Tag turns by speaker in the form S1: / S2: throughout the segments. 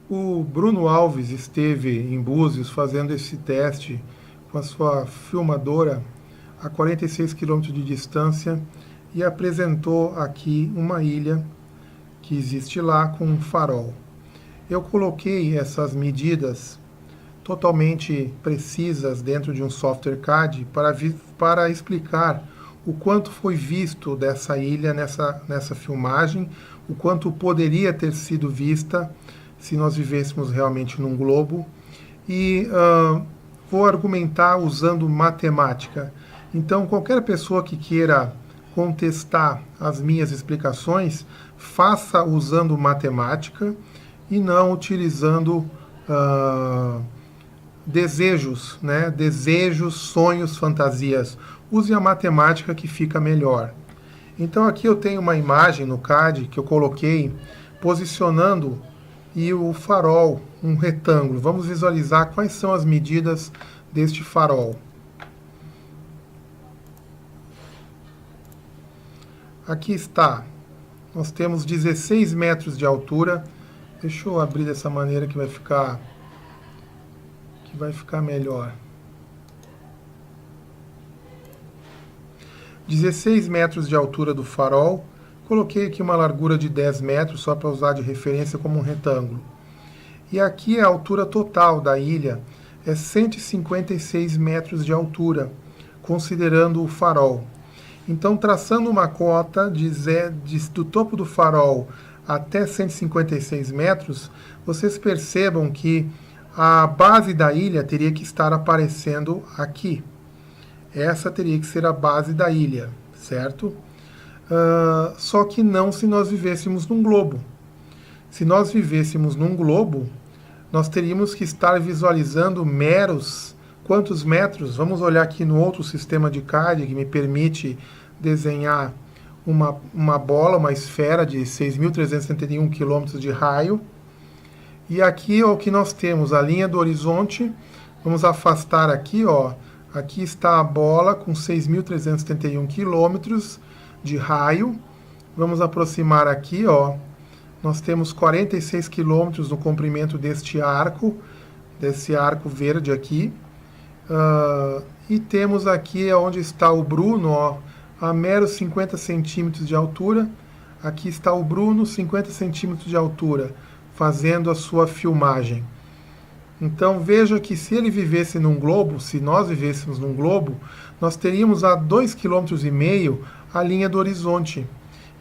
S1: O Bruno Alves esteve em Búzios fazendo esse teste com a sua filmadora a 46 quilômetros de distância e apresentou aqui uma ilha que existe lá com um farol. Eu coloquei essas medidas totalmente precisas dentro de um software CAD para explicar o quanto foi visto dessa ilha nessa filmagem, o quanto poderia ter sido vista se nós vivêssemos realmente num globo. E vou argumentar usando matemática. Então, qualquer pessoa que queira contestar as minhas explicações, faça usando matemática e não utilizando desejos, né? Desejos, sonhos, fantasias. Use a matemática que fica melhor. Então aqui eu tenho uma imagem no CAD que eu coloquei posicionando e o farol, um retângulo. Vamos visualizar quais são as medidas deste farol. Aqui está. Nós temos 16 metros de altura. Deixa eu abrir dessa maneira que vai ficar melhor. 16 metros de altura do farol. Coloquei aqui uma largura de 10 metros, só para usar de referência como um retângulo. E aqui a altura total da ilha é 156 metros de altura, considerando o farol. Então, traçando uma cota do topo do farol até 156 metros, vocês percebam que a base da ilha teria que estar aparecendo aqui. Essa teria que ser a base da ilha, certo? Só que não se nós vivêssemos num globo. Se nós vivêssemos num globo, nós teríamos que estar visualizando quantos metros? Vamos olhar aqui no outro sistema de CAD que me permite desenhar uma bola, uma esfera de 6.371 km de raio. E aqui o que nós temos, a linha do horizonte. Vamos afastar aqui, ó. Aqui está a bola com 6.371 km de raio. Vamos aproximar aqui, ó. Nós temos 46 km no comprimento desse arco verde aqui. E temos aqui onde está o Bruno, ó, a meros 50 centímetros de altura. Aqui está o Bruno, 50 centímetros de altura, fazendo a sua filmagem. Então veja que se ele vivesse num globo, se nós vivêssemos num globo, nós teríamos a 2,5 km a linha do horizonte.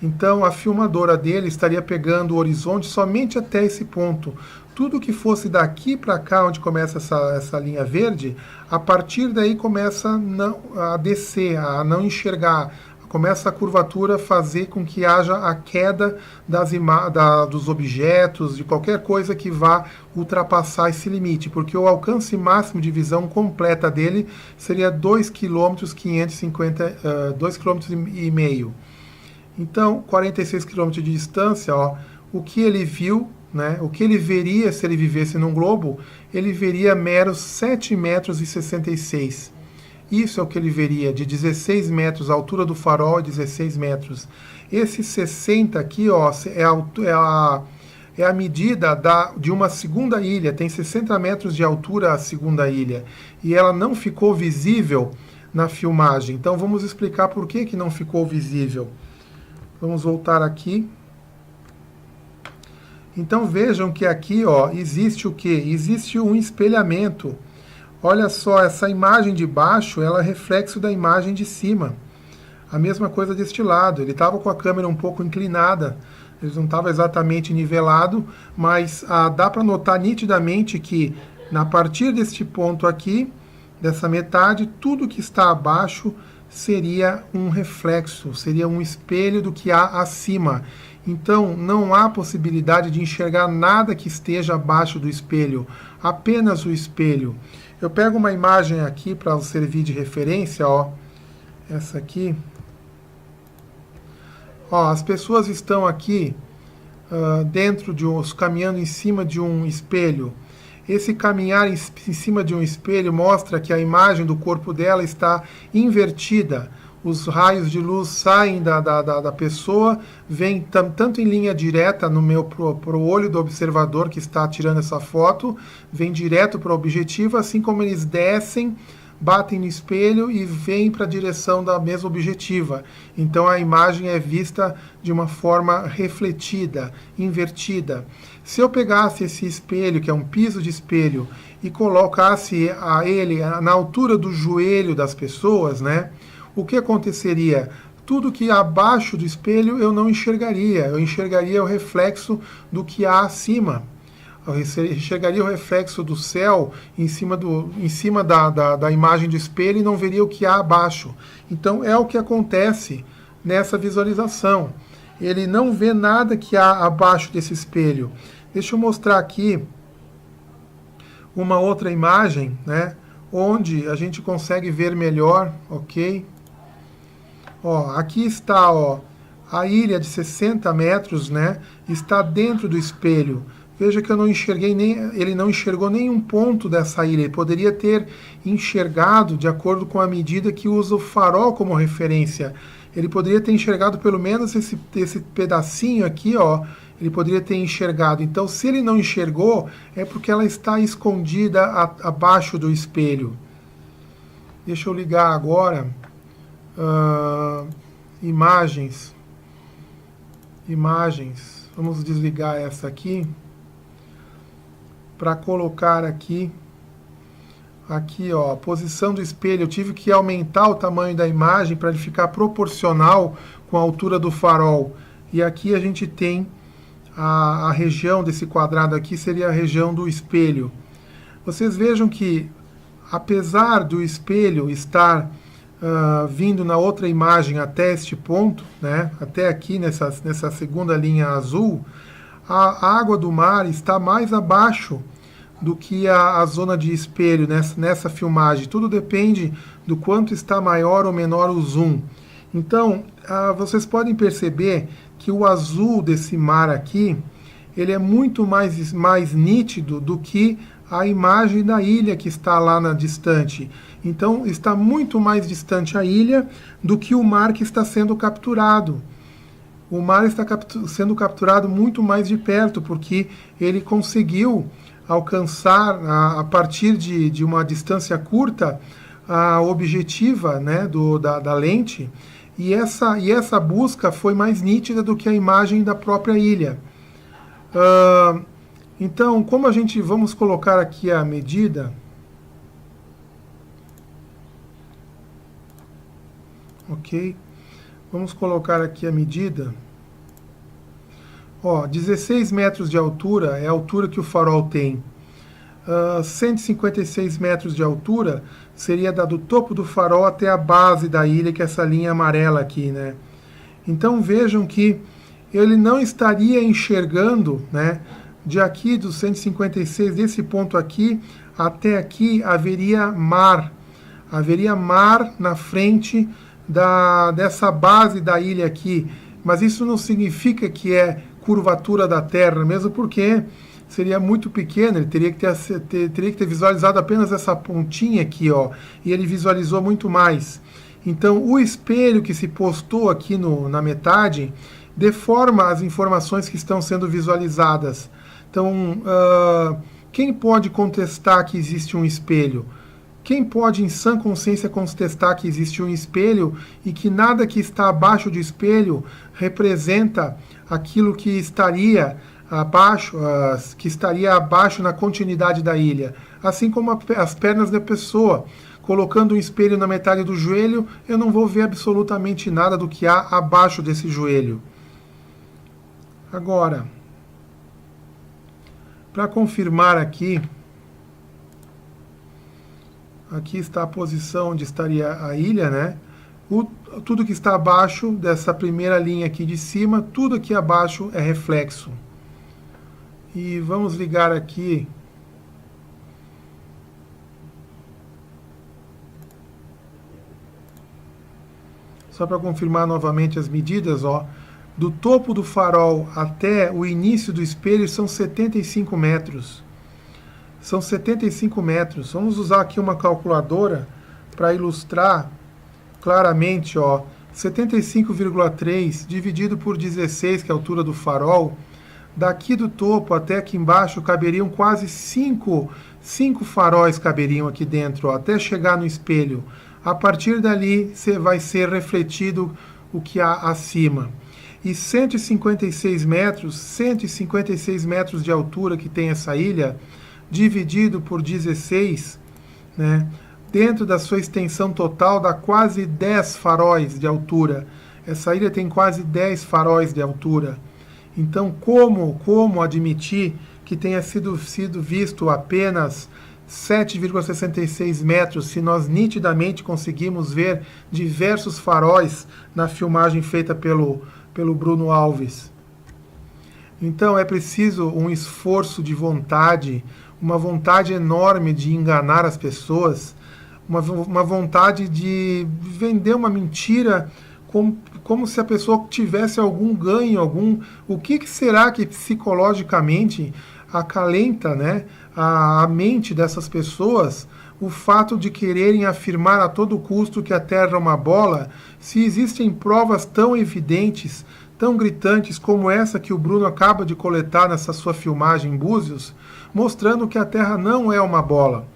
S1: Então a filmadora dele estaria pegando o horizonte somente até esse ponto. Tudo que fosse daqui para cá, onde começa essa linha verde, a partir daí começa a descer, a não enxergar. Começa a curvatura a fazer com que haja a queda dos objetos, de qualquer coisa que vá ultrapassar esse limite, porque o alcance máximo de visão completa dele seria 2,5 km. 2,5 km. Então, 46 km de distância, ó, o que ele viu, né, o que ele veria se ele vivesse num globo, ele veria meros 7,66 metros. Isso é o que ele veria, de 16 metros, a altura do farol é 16 metros. Esse 60 aqui, ó, é a medida de uma segunda ilha, tem 60 metros de altura a segunda ilha, e ela não ficou visível na filmagem. Então vamos explicar por que não ficou visível. Vamos voltar aqui. Então vejam que aqui, ó, existe o quê? Existe um espelhamento. Olha só, essa imagem de baixo, ela é reflexo da imagem de cima. A mesma coisa deste lado. Ele estava com a câmera um pouco inclinada, ele não estava exatamente nivelado, mas dá para notar nitidamente que, a partir deste ponto aqui, dessa metade, tudo que está abaixo seria um reflexo, seria um espelho do que há acima. Então, não há possibilidade de enxergar nada que esteja abaixo do espelho, apenas o espelho. Eu pego uma imagem aqui para servir de referência, ó, essa aqui. Ó, as pessoas estão aqui caminhando em cima de um espelho. Esse caminhar em cima de um espelho mostra que a imagem do corpo dela está invertida. os raios de luz saem da pessoa, vêm tanto em linha direta pro olho do observador que está tirando essa foto, vem direto para o objetivo, assim como eles descem, batem no espelho e vêm para a direção da mesma objetiva. Então a imagem é vista de uma forma refletida, invertida. Se eu pegasse esse espelho, que é um piso de espelho, e colocasse ele na altura do joelho das pessoas, né? O que aconteceria? Tudo que abaixo do espelho eu não enxergaria. Eu enxergaria o reflexo do que há acima. Eu enxergaria o reflexo do céu em cima da imagem do espelho e não veria o que há abaixo. Então é o que acontece nessa visualização. Ele não vê nada que há abaixo desse espelho. Deixa eu mostrar aqui uma outra imagem, né, onde a gente consegue ver melhor, ok? Ó, aqui está, ó, a ilha de 60 metros, né, está dentro do espelho. Veja que eu não enxerguei ele não enxergou nenhum ponto dessa ilha. Ele poderia ter enxergado de acordo com a medida que usa o farol como referência. Ele poderia ter enxergado pelo menos esse pedacinho aqui, ó. Ele poderia ter enxergado. Então, se ele não enxergou, é porque ela está escondida abaixo do espelho. Deixa eu ligar agora. Imagens. Vamos desligar essa aqui para colocar aqui, ó, a posição do espelho. Eu tive que aumentar o tamanho da imagem para ele ficar proporcional com a altura do farol. E aqui a gente tem a região desse quadrado aqui, seria a região do espelho. Vocês vejam que, apesar do espelho estar vindo na outra imagem até este ponto, né, até aqui nessa segunda linha azul, a água do mar está mais abaixo do que a zona de espelho nessa filmagem. Tudo depende do quanto está maior ou menor o zoom. Então, vocês podem perceber que o azul desse mar aqui, ele é muito mais nítido do que a imagem da ilha que está lá na distante. Então, está muito mais distante a ilha do que o mar que está sendo capturado. O mar está sendo capturado muito mais de perto, porque ele conseguiu alcançar, a partir de uma distância curta, a objetiva, né, da lente, e essa busca foi mais nítida do que a imagem da própria ilha. Então, como vamos colocar aqui a medida. Ok? Vamos colocar aqui a medida. Ó, 16 metros de altura é a altura que o farol tem. 156 metros de altura seria do topo do farol até a base da ilha, que é essa linha amarela aqui, né? Então vejam que ele não estaria enxergando, né? De aqui dos 156, desse ponto aqui até aqui, haveria mar. Haveria mar na frente dessa base da ilha aqui. Mas isso não significa que é curvatura da Terra, mesmo porque seria muito pequeno. Ele teria que ter visualizado apenas essa pontinha aqui, ó, e ele visualizou muito mais. Então, o espelho que se postou aqui na metade deforma as informações que estão sendo visualizadas. Então, quem pode contestar que existe um espelho? Quem pode, em sã consciência, contestar que existe um espelho e que nada que está abaixo do espelho representa aquilo que estaria abaixo, na continuidade da ilha? Assim como as pernas da pessoa. Colocando um espelho na metade do joelho, eu não vou ver absolutamente nada do que há abaixo desse joelho. Agora, para confirmar aqui está a posição onde estaria a ilha, né? Tudo que está abaixo dessa primeira linha aqui de cima, tudo aqui abaixo é reflexo. E vamos ligar aqui. Só para confirmar novamente as medidas, ó. Do topo do farol até o início do espelho são 75 metros. São 75 metros. Vamos usar aqui uma calculadora para ilustrar claramente, ó, 75,3 dividido por 16, que é a altura do farol, daqui do topo até aqui embaixo caberiam quase cinco faróis caberiam aqui dentro, ó, até chegar no espelho. A partir dali vai ser refletido o que há acima. E 156 metros de altura que tem essa ilha, dividido por 16, né, dentro da sua extensão total dá quase 10 faróis de altura. Essa ilha tem quase 10 faróis de altura. Então, como admitir que tenha sido visto apenas 7,66 metros, se nós nitidamente conseguimos ver diversos faróis na filmagem feita pelo Bruno Alves? Então é preciso um esforço de vontade, uma vontade enorme de enganar as pessoas, uma vontade de vender uma mentira como se a pessoa tivesse algum ganho, o que será que psicologicamente acalenta, né, a mente dessas pessoas, o fato de quererem afirmar a todo custo que a Terra é uma bola, se existem provas tão evidentes, tão gritantes como essa que o Bruno acaba de coletar nessa sua filmagem em Búzios, mostrando que a Terra não é uma bola.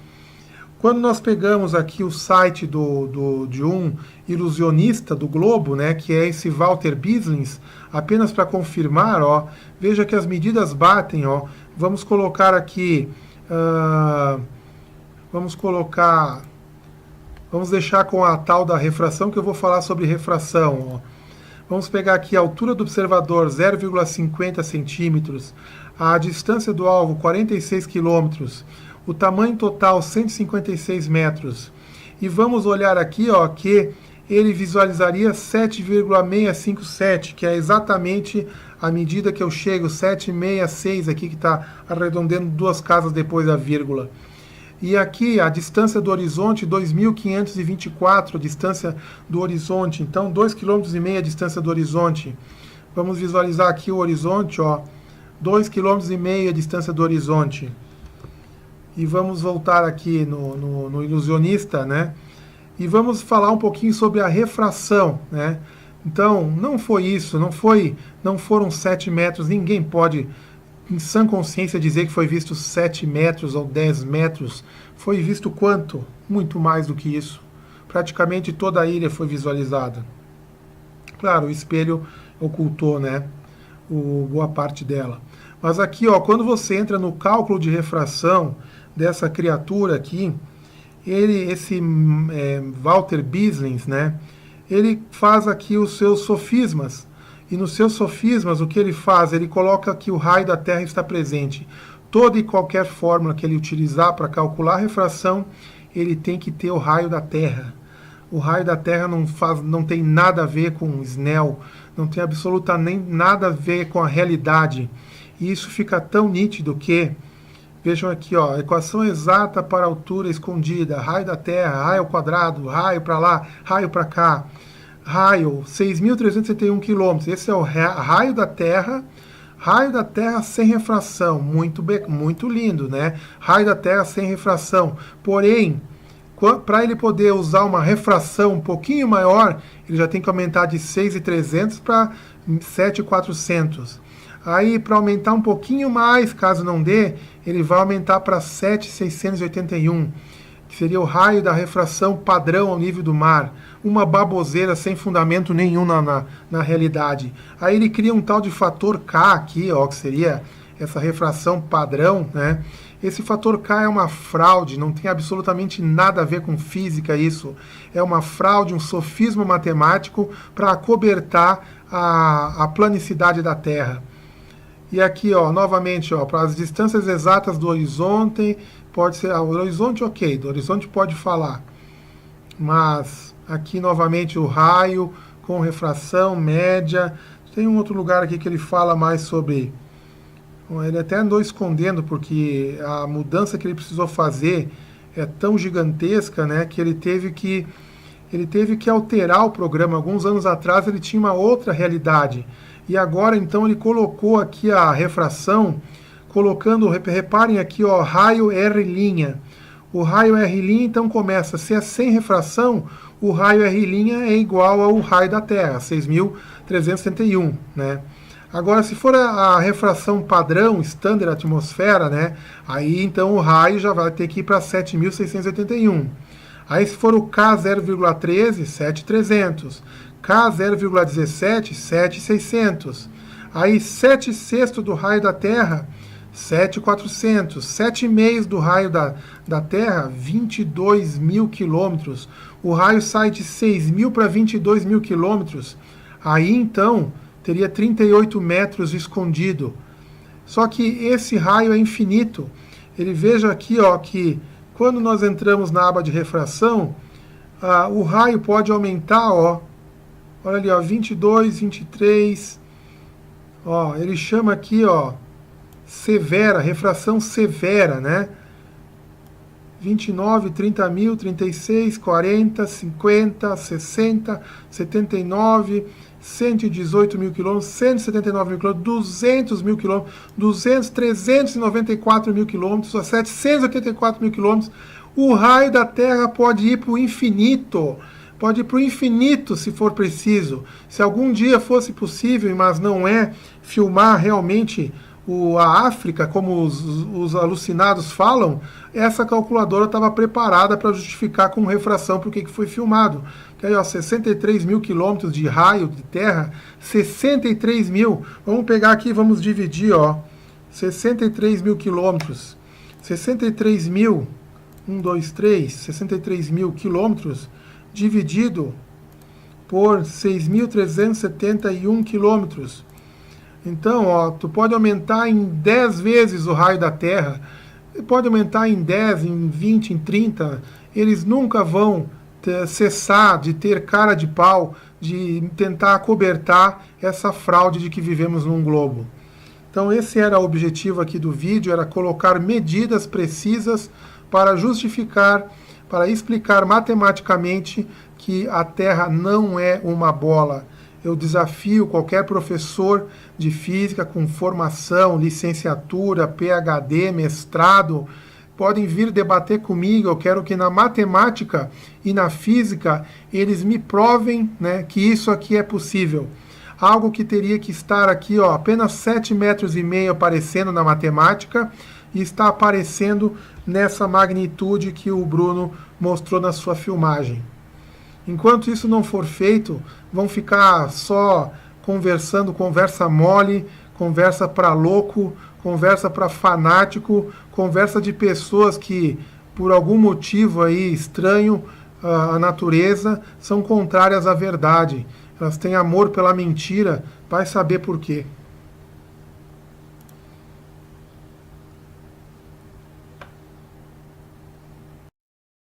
S1: Quando nós pegamos aqui o site de um ilusionista do Globo, né, que é esse Walter Bislins, apenas para confirmar, ó, veja que as medidas batem, ó. Vamos colocar aqui, vamos deixar com a tal da refração, que eu vou falar sobre refração, ó. Vamos pegar aqui a altura do observador, 0,50 centímetros, a distância do alvo, 46 quilômetros, o tamanho total, 156 metros. E vamos olhar aqui, ó, que ele visualizaria 7,657, que é exatamente a medida que eu chego, 766 aqui, que está arredondando 2 casas depois da vírgula. E aqui a distância do horizonte, 2.524, a distância do horizonte. Então, 2,5 km a distância do horizonte. Vamos visualizar aqui o horizonte, ó, 2,5 km a distância do horizonte. E vamos voltar aqui no ilusionista, né? E vamos falar um pouquinho sobre a refração, né? Então, não foi isso, não foram 7 metros, ninguém pode, em sã consciência, dizer que foi visto 7 metros ou 10 metros. Foi visto quanto? Muito mais do que isso. Praticamente toda a ilha foi visualizada. Claro, o espelho ocultou, né, boa parte dela. Mas aqui, ó, quando você entra no cálculo de refração dessa criatura aqui, esse Walter Bislins, né, ele faz aqui os seus sofismas. E nos seus sofismas, o que ele faz? Ele coloca que o raio da Terra está presente. Toda e qualquer fórmula que ele utilizar para calcular a refração, ele tem que ter o raio da Terra. O raio da Terra não tem nada a ver com Snell, não tem absolutamente nada a ver com a realidade. E isso fica tão nítido que, vejam aqui, ó, equação exata para a altura escondida, raio da Terra, raio ao quadrado, raio para lá, raio para cá. Raio, 6.361 km. Esse é o raio da Terra sem refração. Muito lindo, né? Raio da Terra sem refração. Porém, para ele poder usar uma refração um pouquinho maior, ele já tem que aumentar de 6.300 para 7.400. Aí, para aumentar um pouquinho mais, caso não dê, ele vai aumentar para 7.681, que seria o raio da refração padrão ao nível do mar. Uma baboseira sem fundamento nenhum na realidade. Aí ele cria um tal de fator K aqui, ó, que seria essa refração padrão, né? Esse fator K é uma fraude, não tem absolutamente nada a ver com física isso. É uma fraude, um sofisma matemático para acobertar a planicidade da Terra. E aqui, ó, novamente, ó, para as distâncias exatas do horizonte, pode ser, o horizonte, ok, do horizonte pode falar. Mas aqui, novamente, o raio com refração, média. Tem um outro lugar aqui que ele fala mais sobre... Ele até andou escondendo, porque a mudança que ele precisou fazer é tão gigantesca, né, que ele teve que alterar o programa. Alguns anos atrás ele tinha uma outra realidade. E agora, então, ele colocou aqui a refração, colocando, reparem aqui, ó, raio R'. O raio R', então, começa, se é sem refração, o raio R' é igual ao raio da Terra, 6.371, né? Agora, se for a refração padrão, standard atmosfera, né? Aí, então, o raio já vai ter que ir para 7.681. Aí, se for o K 0,13, 7.300. K 0,17, 7.600. Aí, 7/6 do raio da Terra, 7.400. 7,5 do raio da Terra, 22.000 quilômetros. O raio sai de 6.000 para 22.000 quilômetros. Aí, então, teria 38 metros escondido. Só que esse raio é infinito. Ele veja aqui, ó, que quando nós entramos na aba de refração, o raio pode aumentar, ó. Olha ali, ó, 22, 23. Ó, ele chama aqui, ó, severa, refração severa, né? 29, 30.000, 36, 40, 50, 60, 79, 118 mil quilômetros, 179 mil quilômetros, 200 mil quilômetros, 200, 394 mil quilômetros, 784 mil quilômetros. O raio da Terra pode ir para o infinito. Pode ir para o infinito se for preciso. Se algum dia fosse possível, mas não é, filmar realmente a África, como os alucinados falam, essa calculadora estava preparada para justificar com refração por que foi filmado. Que aí, ó, 63 mil quilômetros de raio de terra, 63 mil. Vamos pegar aqui, vamos dividir, ó, 63 mil quilômetros. 63 mil, 1, 2, 3, 63 mil quilômetros dividido por 6.371 quilômetros. Então, ó, tu pode aumentar em 10 vezes o raio da Terra, pode aumentar em 10, em 20, em 30, eles nunca vão cessar de ter cara de pau, de tentar acobertar essa fraude de que vivemos num globo. Então esse era o objetivo aqui do vídeo, era colocar medidas precisas para justificar, para explicar matematicamente que a Terra não é uma bola. Eu desafio qualquer professor de física com formação, licenciatura, PhD, mestrado, podem vir debater comigo. Eu quero que na matemática e na física eles me provem, né, que isso aqui é possível. Algo que teria que estar aqui, ó, apenas 7,5 metros aparecendo na matemática e está aparecendo nessa magnitude que o Bruno mostrou na sua filmagem. Enquanto isso não for feito, vão ficar só conversando, conversa mole, conversa para louco, conversa para fanático, conversa de pessoas que, por algum motivo aí estranho à natureza, são contrárias à verdade. Elas têm amor pela mentira, vai saber por quê.